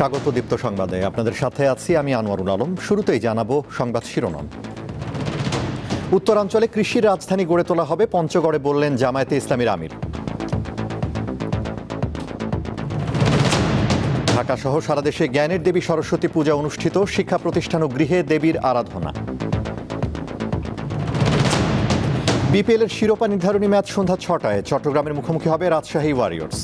স্বাগত দীপ্ত সংবাদে। আপনাদের সাথে আছি আমি আনোয়ারুল আলম। শুরুতেই জানাবো সংবাদ শিরোনাম। উত্তরাঞ্চলে কৃষির রাজধানী গড়ে তোলা হবে পঞ্চগড়ে, বললেন জামায়াতে ইসলামীর আমির। ঢাকা সহ সারা দেশে জ্ঞানের দেবী সরস্বতী পূজা অনুষ্ঠিত, শিক্ষা প্রতিষ্ঠান ও গৃহে দেবীর আরাধনা। বিপিএল এর শিরোপা নির্ধারণী ম্যাচ সন্ধ্যা ৬টায় চট্টগ্রামের মুখোমুখি হবে রাজশাহী ওয়ারিয়র্স।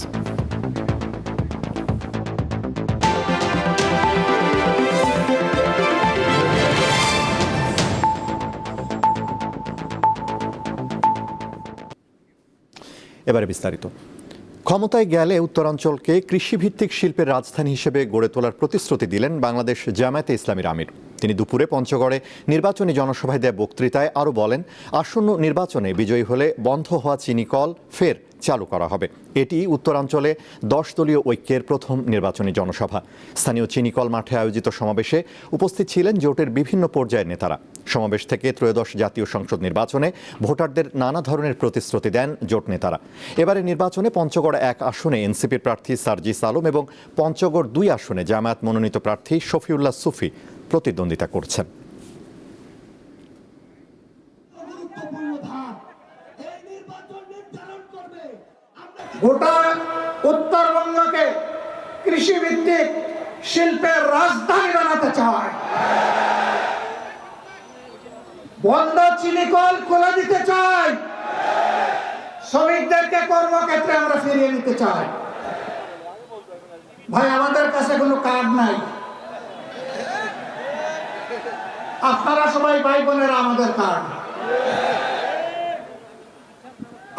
এবারে বিস্তারিত। ক্ষমতায় গেলে উত্তরাঞ্চলকে কৃষিভিত্তিক শিল্পের রাজধানী হিসেবে গড়ে তোলার প্রতিশ্রুতি দিলেন বাংলাদেশ জামায়াতে ইসলামীর আমির। তিনি দুপুরে পঞ্চগড়ে নির্বাচনী জনসভায় দেয়া বক্তৃতায় আরও বলেন, আসন্ন নির্বাচনে বিজয়ী হলে বন্ধ হওয়া চিনি কল ফের চালু করা হবে। এটি উত্তরাঞ্চলে 10 দলীয় ঐক্যের প্রথম নির্বাচনী জনসভা। স্থানীয় চিনিকল মাঠে আয়োজিত সমাবেশে উপস্থিত ছিলেন জোটের বিভিন্ন পর্যায়ের নেতারা। সমাবেশ থেকে ত্রয়োদশ জাতীয় সংসদ নির্বাচনে ভোটারদের নানা ধরনের প্রতিশ্রুতি দেন জোট নেতারা। এবারে নির্বাচনে পঞ্চগড় 1 আসনে এনসিপির প্রার্থী সার্জিস আলম এবং পঞ্চগড় 2 আসনে জামায়াত মনোনীত প্রার্থী শফিউল্লাহ সুফি প্রতিদ্বন্দ্বিতা করছেন। গোটা উত্তরবঙ্গকে কৃষিভিত্তিক শিল্পের রাজধানী বানাতে চায়। বন্ধ চিনিকল খোলা দিতে চাই। শ্রমিকদেরকে কর্মক্ষেত্রে আমরা ফিরিয়ে নিতে চাই। ভাই, আমাদের কাছে কোনো কার্ড নাই। আপনারা সবাই ভাই বোনেরা আমাদের কার্ড।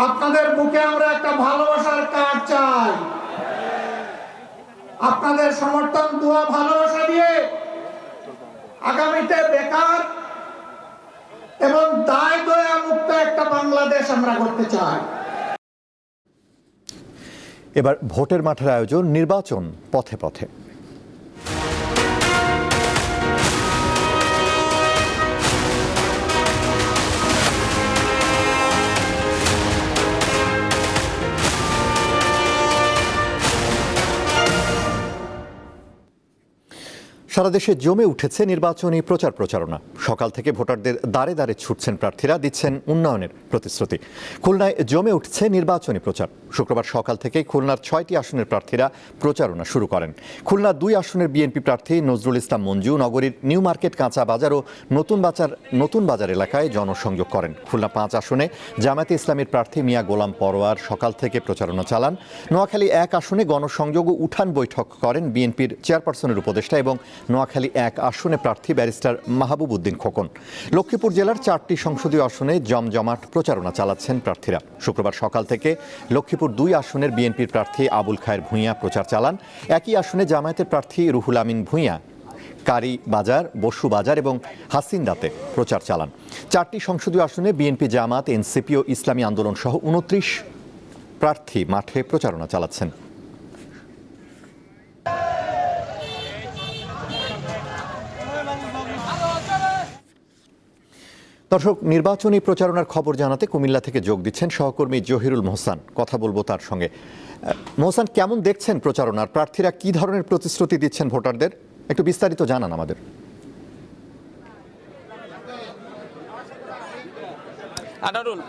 আপনাদের বুকে আমরা একটা ভালোবাসার কার্ড চাই। আপনাদের সমর্থন, দোয়া, ভালোবাসা দিয়ে আগামীতে বেকার এবং দায় দয়া মুক্ত একটা বাংলাদেশ আমরা করতে চাই। এবার ভোটের মাঠের আয়োজন, নির্বাচন পথে পথে। সারা দেশে জমে উঠেছে নির্বাচনী প্রচারণা। সকাল থেকে ভোটারদের দাঁড়ে দাঁড়ে ছুটছেন প্রার্থীরা, দিচ্ছেন উন্নয়নের প্রতিশ্রুতি। খুলনায় জমে উঠছে নির্বাচনী প্রচার। শুক্রবার সকাল থেকেই খুলনার 6টি আসনের প্রার্থীরা প্রচারণা শুরু করেন। খুলনা 2 আসনের বিএনপি প্রার্থী নজরুল ইসলাম মঞ্জু নগরীর নিউ মার্কেট, কাঁচা বাজার ও নতুন বাজার এলাকায় জনসংযোগ করেন। খুলনা 5 আসনে জামায়াতে ইসলামীর প্রার্থী মিয়া গোলাম পরোয়ার সকাল থেকে প্রচারণা চালান। নোয়াখালী 1 আসনে গণসংযোগ ও উঠান বৈঠক করেন বিএনপির চেয়ারপারসনের উপদেষ্টা এবং নোয়াখালী 1 আসনে প্রার্থী ব্যারিস্টার মাহবুব উদ্দিন খোকন। লক্ষ্মীপুর জেলার 4টি সংসদীয় আসনে জমজমাট প্রচারণা চালাচ্ছেন প্রার্থীরা। শুক্রবার সকাল থেকে লক্ষ্মীপুর 2 আসনের বিএনপির প্রার্থী আবুল খায়ের ভূঁইয়া প্রচার চালান। একই আসনে জামায়াতের প্রার্থী রুহুল আমিন ভূঁইয়া কারি বাজার, বসু বাজার এবং হাসিন্দাতে প্রচার চালান। 4টি সংসদীয় আসনে বিএনপি, জামাত, এনসিপি ও ইসলামী আন্দোলন সহ 29 প্রার্থী মাঠে প্রচারণা চালাচ্ছেন। দর্শক, নির্বাচনী প্রচারণার খবর জানাতে কুমিল্লা থেকে যোগ দিচ্ছেন সহকর্মী জহিরুল মোহসান। কথা বলবো তার সঙ্গে। মোহসান, কেমন দেখছেন প্রচারণার? প্রার্থীরা কি ধরনের প্রতিশ্রুতি দিচ্ছেন ভোটারদের? একটু বিস্তারিত জানান আমাদের। আনারুল,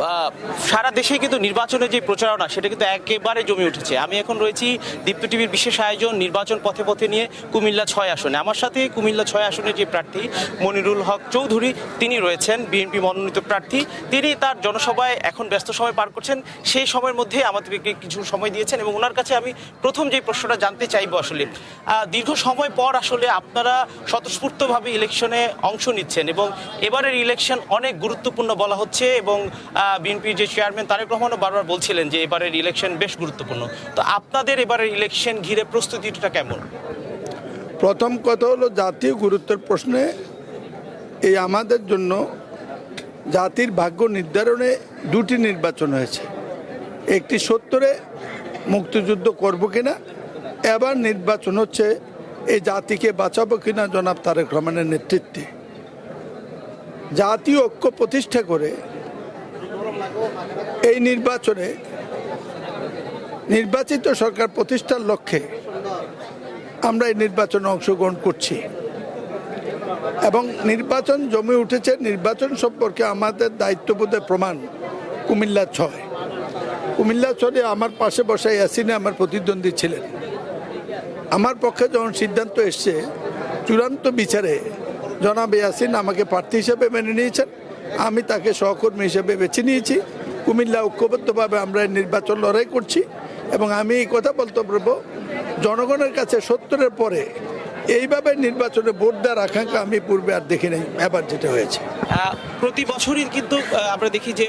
সারা দেশে কিন্তু নির্বাচনের যে প্রচারণা সেটা কিন্তু একেবারে জমে উঠেছে। আমি এখন রয়েছি দীপ্ত টিভির বিশেষ আয়োজন নির্বাচন পথে পথে নিয়ে কুমিল্লা 6 আসনে। আমার সাথে কুমিল্লা 6 আসনের যে প্রার্থী মনিরুল হক চৌধুরী, তিনি রয়েছেন বিএনপি মনোনীত প্রার্থী। তিনি তার জনসভায় এখন ব্যস্ত সময় পার করছেন। সেই সময়ের মধ্যে আমাদেরকে কিছু সময় দিয়েছেন এবং ওনার কাছে আমি প্রথম যে প্রশ্নটা জানতে চাইবো, আসলে দীর্ঘ সময় পর আসলে আপনারা স্বতঃস্ফূর্তভাবে ইলেকশনে অংশ নিচ্ছেন এবং এবারের ইলেকশন অনেক গুরুত্বপূর্ণ বলা হচ্ছে এবং বিএনপির যে চেয়ারম্যান তারেক রহমানও বারবার বলছিলেন যে এবারের ইলেকশন বেশ গুরুত্বপূর্ণ। তো আপনাদের এবারের ইলেকশন ঘিরে প্রস্তুতিটা কেমন? প্রথম কথা হলো, জাতীয় গুরুত্বের প্রশ্নে এই আমাদের জন্য জাতির ভাগ্য নির্ধারণে 2টি নির্বাচন হয়েছে। একটি 70-এ মুক্তিযুদ্ধ করব কিনা, এবার নির্বাচন হচ্ছে এই জাতিকে বাঁচাবো কিনা জনাব তারেক রহমানের নেতৃত্বে। জাতীয় ঐক্য প্রতিষ্ঠা করে এই নির্বাচনে নির্বাচিত সরকার প্রতিষ্ঠার লক্ষ্যে আমরা এই নির্বাচনে অংশগ্রহণ করছি এবং নির্বাচন জমে উঠেছে। নির্বাচন সম্পর্কে আমাদের দায়িত্ববোধের প্রমাণ কুমিল্লা 6। কুমিল্লা 6 আমার পাশে বসা ইয়াসিনে আমার প্রতিদ্বন্দ্বী ছিলেন। আমার পক্ষে যখন সিদ্ধান্ত এসছে চূড়ান্ত বিচারে জনাব ইয়াসিন আমাকে প্রার্থী হিসেবে মেনে নিয়েছেন, আমি তাকে সহকর্মী হিসেবে বেছে নিয়েছি। কুমিল্লা ঐক্যবদ্ধভাবে আমরা এই নির্বাচন লড়াই করছি এবং আমি এই কথা বলতে পারবো, জনগণের কাছে 70-এর পরে এইভাবে নির্বাচনে ভোট দেওয়ার আকাঙ্ক্ষা আমি পূর্বে আর দেখি নাই। এবার যেটা হয়েছে, প্রতি বছরই কিন্তু আমরা দেখি যে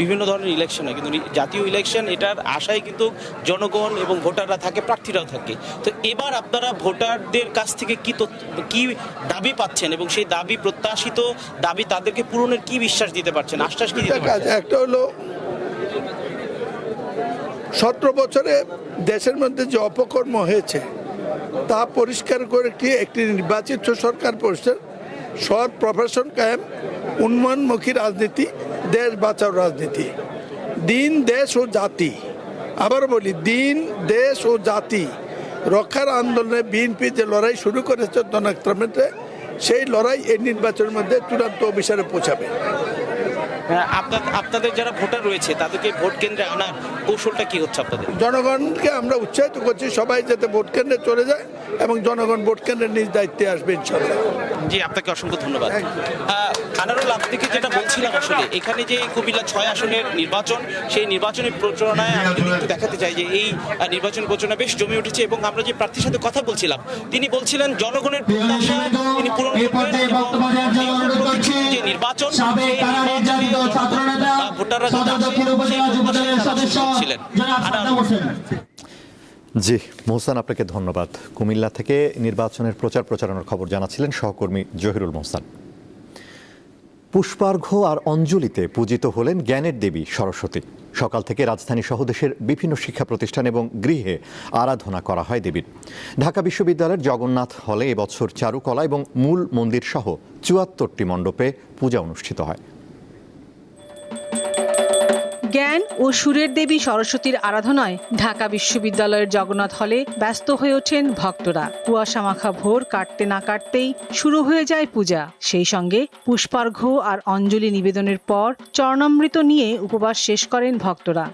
বিভিন্ন ধরনের ইলেকশন হয়, কিন্তু জাতীয় ইলেকশন এটার আশায় কিন্তু জনগণ এবং ভোটাররা থাকে, প্রার্থীরাও থাকে। তো এবার আপনারা ভোটারদের কাছ থেকে কি দাবি পাচ্ছেন এবং সেই দাবি, প্রত্যাশিত দাবি, তাদেরকে পূরণের কি বিশ্বাস দিতে পারছেন, আশ্বাস কি দিতে পারছেন? একটা হলো 17 বছরে দেশের মধ্যে যে অপকর্ম হয়েছে তা পরিষ্কার করে একটি নির্বাচিত সরকার পরিষ্কার, সৎ প্রফেশন কায়েম, উন্নয়নমুখী রাজনীতি, দেশ বাঁচাও রাজনীতি, দিন দেশ ও জাতি, আবার বলি দিন দেশ ও জাতি রক্ষার আন্দোলনে বিএনপি যে লড়াই শুরু করেছে জনক্রমে, সেই লড়াই এই নির্বাচনের মধ্যে চূড়ান্ত অভিসারে পৌঁছাবে। আপনাদের যারা ভোটার রয়েছে তাদেরকে ভোট কেন্দ্রে আনার কৌশলটা কি হচ্ছে আপনাদের? জনগণকে আমরা উৎসাহিত করছি সবাই যাতে ভোট কেন্দ্রে চলে যায় এবং জনগণ ভোট কেন্দ্রের নিজ দায়িত্বে আসবে ইনশাআল্লাহ। জি, আপনাকে অসংখ্য ধন্যবাদ। আনারুল, আপনাকে যেটা বলছিলাম, আসলে এখানে যে কুমিল্লা 6 আসনের নির্বাচন, সেই নির্বাচনের প্রচারণায় আমি যদি একটু দেখাতে চাই যে এই নির্বাচনী প্রচারণা বেশ জমে উঠেছে এবং আমরা যে প্রার্থীর সাথে কথা বলছিলাম তিনি বলছিলেন জনগণের প্রত্যাশা তিনি পূরণ করবেন এবং যে নির্বাচন ভোটাররা ছিলেন। জি মোহসান, আপনাকে ধন্যবাদ। কুমিল্লা থেকে নির্বাচনের প্রচারণার খবর জানাচ্ছিলেন সহকর্মী জহিরুল মোহসান। পুষ্পার্ঘ্য আর অঞ্জলিতে পূজিত হলেন জ্ঞানের দেবী সরস্বতী। সকাল থেকে রাজধানী সহ দেশের বিভিন্ন শিক্ষা প্রতিষ্ঠান এবং গৃহে আরাধনা করা হয় দেবীর। ঢাকা বিশ্ববিদ্যালয়ের জগন্নাথ হলে এবছর চারুকলা এবং মূল মন্দির সহ ৭৪টি মণ্ডপে পূজা অনুষ্ঠিত হয়। জ্ঞান ও সুরের দেবী সরস্বতীর আরাধনায় ঢাকা বিশ্ববিদ্যালয়ের জগন্নাথ হলে ব্যস্ত হয়ে ওঠেন ভক্তরা। কুয়াশা মাখা ভোর কাটতে না কাটতেই শুরু হয়ে যায় পূজা। সেই সঙ্গে পুষ্পার্ঘ্য আর অঞ্জলি নিবেদনের পর চরণামৃত নিয়ে উপবাস শেষ করেন ভক্তরা।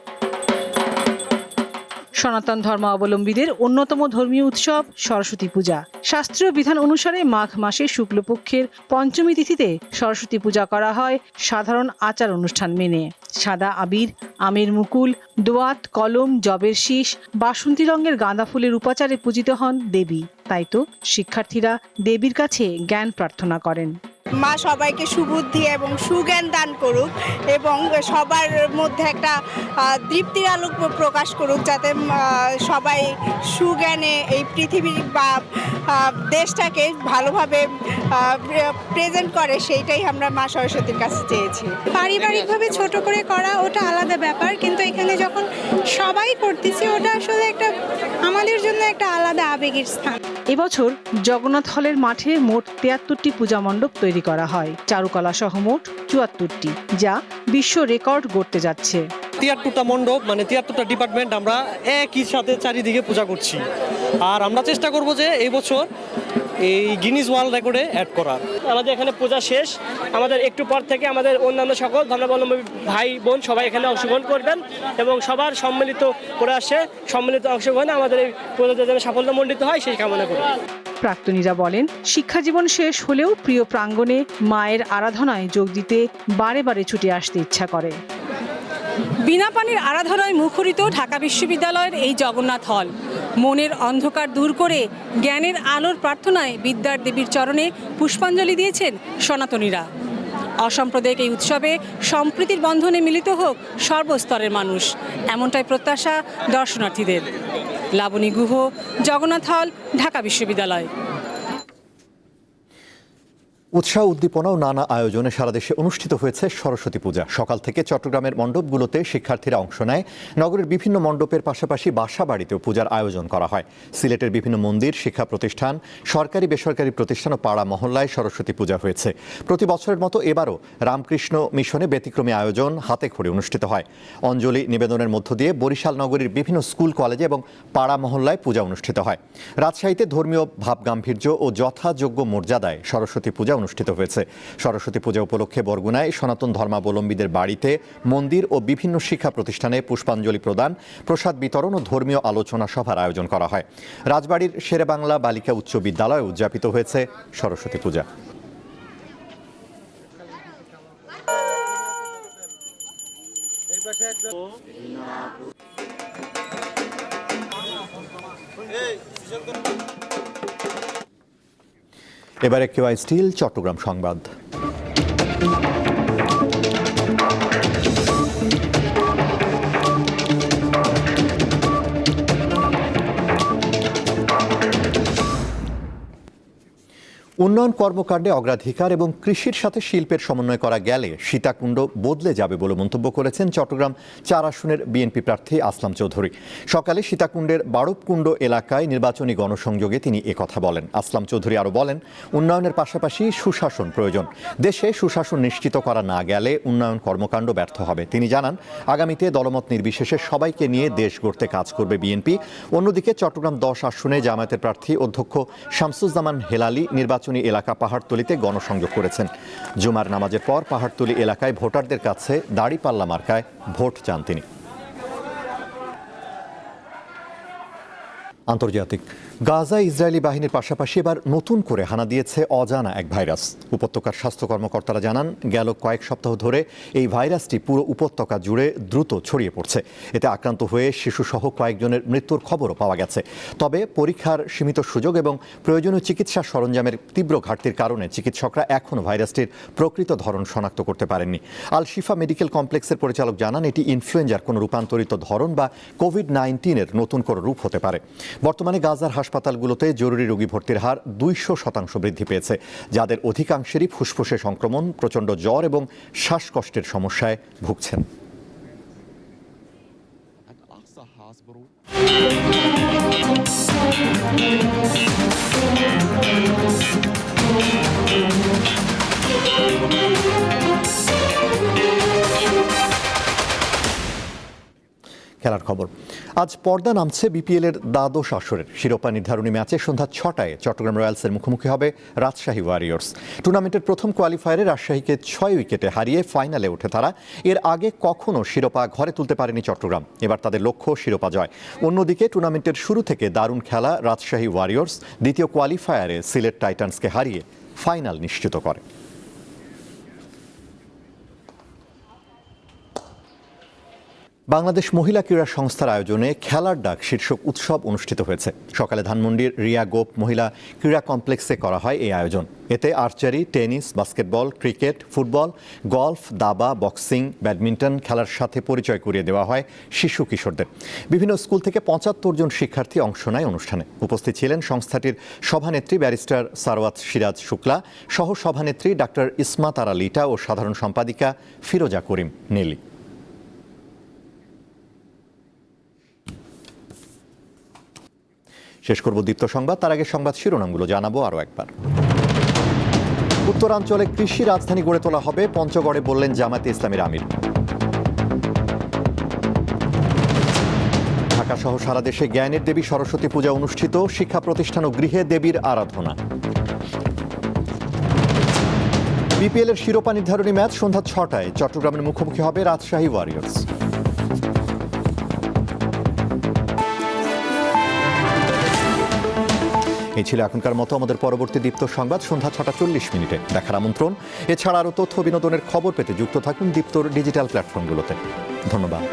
সনাতন ধর্মাবলম্বীদের অন্যতম ধর্মীয় উৎসব সরস্বতী পূজা। শাস্ত্রীয় বিধান অনুসারে মাঘ মাসে শুক্লপক্ষের পঞ্চমী তিথিতে সরস্বতী পূজা করা হয় সাধারণ আচার অনুষ্ঠান মেনে। সাদা আবির, আমের মুকুল, দোয়াত, কলম, জবের শীষ, বাসন্তী রঙের গাঁদা ফুলের উপাচারে পূজিত হন দেবী। তাই তো শিক্ষার্থীরা দেবীর কাছে জ্ঞান প্রার্থনা করেন। মা সবাইকে সুবুদ্ধি এবং সুজ্ঞান দান করুক এবং সবার মধ্যে একটা দীপ্তির আলো প্রকাশ করুক, যাতে সবাই সুজ্ঞানে এই পৃথিবী বা দেশটাকে ভালোভাবে প্রেজেন্ট করে, সেইটাই আমরা মা সরস্বতীর কাছে চেয়েছি। পারিবারিকভাবে ছোট করে করা ওটা আলাদা ব্যাপার, কিন্তু এখানে যখন সবাই করতেছি ওটা আসলে একটা আমাদের জন্য একটা আলাদা আবেগের স্থান। এবছর জগন্নাথ হলের মাঠে মোট ৭৩টি পূজা মণ্ডপ তৈরি করা হয়, চারুকলা সহ মোট ৭৪টি, যা বিশ্ব রেকর্ড গড়তে যাচ্ছে। ৭৩টা মণ্ডপ, মানে ৭৩টা ডিপার্টমেন্ট আমরা একই সাথে চারিদিকে পূজা করছি। আর আমরা চেষ্টা করব যে এই বছর এই গিনিস ওয়ার্ল্ড রেকর্ডে অ্যাড করার। আমাদের এখানে পূজা শেষ, আমাদের একটু পর থেকে আমাদের অন্যান্য সকল ধর্মাবলম্বী ভাই বোন সবাই এখানে অংশগ্রহণ করবেন এবং সবার সম্মিলিত করে আসে, সম্মিলিত অংশগ্রহণে আমাদের এই পূজাতে যেন সাফল্যমণ্ডিত হয় সেই কামনা করি। প্রাক্তনীরা বলেন, শিক্ষাজীবন শেষ হলেও প্রিয় প্রাঙ্গণে মায়ের আরাধনায় যোগ দিতে বারে বারে ছুটে আসতে ইচ্ছা করে। বিনা পানির আরাধনায় মুখরিত ঢাকা বিশ্ববিদ্যালয়ের এই জগন্নাথ হল। মনের অন্ধকার দূর করে জ্ঞানের আলোর প্রার্থনায় বিদ্যার দেবীর চরণে পুষ্পাঞ্জলি দিয়েছেন সনাতনীরা। অসাম্প্রদায়িক এই উৎসবে সম্প্রীতির বন্ধনে মিলিত হোক সর্বস্তরের মানুষ, এমনটাই প্রত্যাশা দর্শনার্থীদের। লাবণী গুহ, জগন্নাথ হল, ঢাকা বিশ্ববিদ্যালয়। উৎসাহ উদ্দীপনা ও নানা আয়োজনে সারা দেশে অনুষ্ঠিত হয়েছে সরস্বতী পূজা। সকাল থেকে চট্টগ্রামের মণ্ডপগুলোতে শিক্ষার্থীরা অংশ নেয়। নগরের বিভিন্ন মণ্ডপের পাশাপাশি বাসা বাড়িতেও পূজার আয়োজন করা হয়। সিলেটের বিভিন্ন মন্দির, শিক্ষা প্রতিষ্ঠান, সরকারি বেসরকারি প্রতিষ্ঠান ও পাড়া মহল্লায় সরস্বতী পূজা হয়েছে। প্রতি বছরের মতো এবারও রামকৃষ্ণ মিশনে ব্যতিক্রমী আয়োজন হাতে খড়ি অনুষ্ঠিত হয়। অঞ্জলি নিবেদনের মধ্য দিয়ে বরিশাল নগরীর বিভিন্ন স্কুল, কলেজে এবং পাড়া মহল্লায় পূজা অনুষ্ঠিত হয়। রাজশাহীতে ধর্মীয় ভাবগাম্ভীর্য ও যথাযোগ্য মর্যাদায় সরস্বতী পূজা অনুষ্ঠিত হয়েছে। সরস্বতী পূজা উপলক্ষে বরগুনায় সনাতন ধর্মাবলম্বীদের বাড়িতে, মন্দির ও বিভিন্ন শিক্ষা প্রতিষ্ঠানে পুষ্পাঞ্জলি প্রদান, প্রসাদ বিতরণ ও ধর্মীয় আলোচনা সভার আয়োজন করা হয়। রাজবাড়ির শেরেবাংলা বালিকা উচ্চ বিদ্যালয়ে উদযাপিত হয়েছে সরস্বতী পূজা। এবারে কেওয়াই স্টিল চট্টগ্রাম সংবাদ। উন্নয়ন কর্মকাণ্ডে অগ্রাধিকার এবং কৃষির সাথে শিল্পের সমন্বয় করা গেলে সীতাকুণ্ড বদলে যাবে বলে মন্তব্য করেছেন চট্টগ্রাম ৪ আসনের বিএনপি প্রার্থী আসলাম চৌধুরী। সকালে সীতাকুণ্ডের বাড়বকুণ্ড এলাকায় নির্বাচনী গণসংযোগে তিনি একথা বলেন। আসলাম চৌধুরী আরও বলেন, উন্নয়নের পাশাপাশি সুশাসন প্রয়োজন। দেশে সুশাসন নিশ্চিত করা না গেলে উন্নয়ন কর্মকাণ্ড ব্যর্থ হবে। তিনি জানান, আগামীতে দলমত নির্বিশেষে সবাইকে নিয়ে দেশ গড়তে কাজ করবে বিএনপি। অন্যদিকে চট্টগ্রাম ১০ আসনে জামায়াতের প্রার্থী অধ্যক্ষ শামসুজ্জামান হেলালি নির্বাচনী এলাকা পাহাড়তলীতে গণসংযোগ করেছেন। জুমার নামাজের পর পাহাড়তলী এলাকায় ভোটারদের কাছে দাড়িপাল্লা মার্কায় ভোট চান তিনি। আন্তর্জাতিক গাজায় ইসরায়েলি বাহিনীর পাশাপাশি এবার নতুন করে হানা দিয়েছে অজানা এক ভাইরাস। উপত্যকার স্বাস্থ্য কর্মকর্তারা জানান, গেল কয়েক সপ্তাহ ধরে এই ভাইরাসটি পুরো উপত্যকা জুড়ে দ্রুত ছড়িয়ে পড়ছে। এতে আক্রান্ত হয়ে শিশুসহ কয়েকজনের মৃত্যুর খবরও পাওয়া গেছে। তবে পরীক্ষার সীমিত সুযোগ এবং প্রয়োজনীয় চিকিৎসা সরঞ্জামের তীব্র ঘাটতির কারণে চিকিৎসকরা এখনও ভাইরাসটির প্রকৃত ধরন শনাক্ত করতে পারেননি। আল শিফা মেডিকেল কমপ্লেক্সের পরিচালক জানান, এটি ইনফ্লুয়েঞ্জার কোনো রূপান্তরিত ধরন বা কোভিড-19-এর নতুন কোনো রূপ হতে পারে। বর্তমানে গাজার হাসপাতালগুলোতে জরুরি রোগী ভর্তির হার ২০০% বৃদ্ধি পেয়েছে, যাদের অধিকাংশেরই ফুসফুসে সংক্রমণ, প্রচণ্ড জ্বর এবং শ্বাসকষ্টের সমস্যায় ভুগছেন। খেলার খবর, আজ পর্দা নামছে বিপিএলের দ্বাদশ আসরের শিরোপা নির্ধারণী ম্যাচে সন্ধ্যা ৬টায় চট্টগ্রাম রয়্যালসের মুখোমুখি হবে রাজশাহী ওয়ারিয়র্স। টুর্নামেন্টের প্রথম কোয়ালিফায়ারে রাজশাহীকে ৬ উইকেটে হারিয়ে ফাইনালে ওঠে তারা। এর আগে কখনো শিরোপা ঘরে তুলতে পারেনি চট্টগ্রাম। এবার তাদের লক্ষ্য শিরোপা জয়। অন্যদিকে টুর্নামেন্টের শুরু থেকে দারুণ খেলা রাজশাহী ওয়ারিয়র্স দ্বিতীয় কোয়ালিফায়ারে সিলেট টাইটান্সকে হারিয়ে ফাইনাল নিশ্চিত করে। বাংলাদেশ মহিলা ক্রীড়া সংস্থার আয়োজনে খেলার ডাক শীর্ষক উৎসব অনুষ্ঠিত হয়েছে। সকালে ধানমন্ডির রিয়া গোপ মহিলা ক্রীড়া কমপ্লেক্সে করা হয় এই আয়োজন। এতে archery, tennis, basketball, cricket, football, golf, দাবা, বক্সিং, ব্যাডমিন্টন খেলার সাথে পরিচয় করিয়ে দেওয়া হয় শিশু কিশোরদের। বিভিন্ন স্কুল থেকে ৭৫ জন শিক্ষার্থী অংশ নেয় অনুষ্ঠানে। উপস্থিত ছিলেন সংস্থাটির সভানেত্রী ব্যারিস্টার সারওয়াত সিরাজ শুক্লা, সহ সভানেত্রী ডাক্তার ইসমাত আরা লিটা ও সাধারণ সম্পাদিকা ফিরোজা করিম নেলি। শেষ করব দীপ্ত সংবাদ, তার আগে সংবাদ শিরোনামগুলো জানাবো আরও একবার। উত্তরাঞ্চলে কৃষি রাজধানী গড়ে তোলা হবে, পঞ্চগড়ে বললেন জামায়াতে ইসলামীর আমির। ঢাকা সহ সারা দেশে জ্ঞানের দেবী সরস্বতী পূজা অনুষ্ঠিত, শিক্ষা প্রতিষ্ঠান ও গৃহে দেবীর আরাধনা। বিপিএলের শিরোপা নির্ধারণী ম্যাচ সন্ধ্যা ৬টায় চট্টগ্রামের মুখোমুখি হবে রাজশাহী ওয়ারিয়র্স। এই ছিল এখনকার মতো আমাদের পরবর্তী দীপ্ত সংবাদ সন্ধ্যা ৬টা ৪০ দেখার আমন্ত্রণ। এছাড়া আরও তথ্য বিনোদনের খবর পেতে যুক্ত থাকুন দীপ্তর ডিজিটাল প্ল্যাটফর্মগুলোতে। ধন্যবাদ।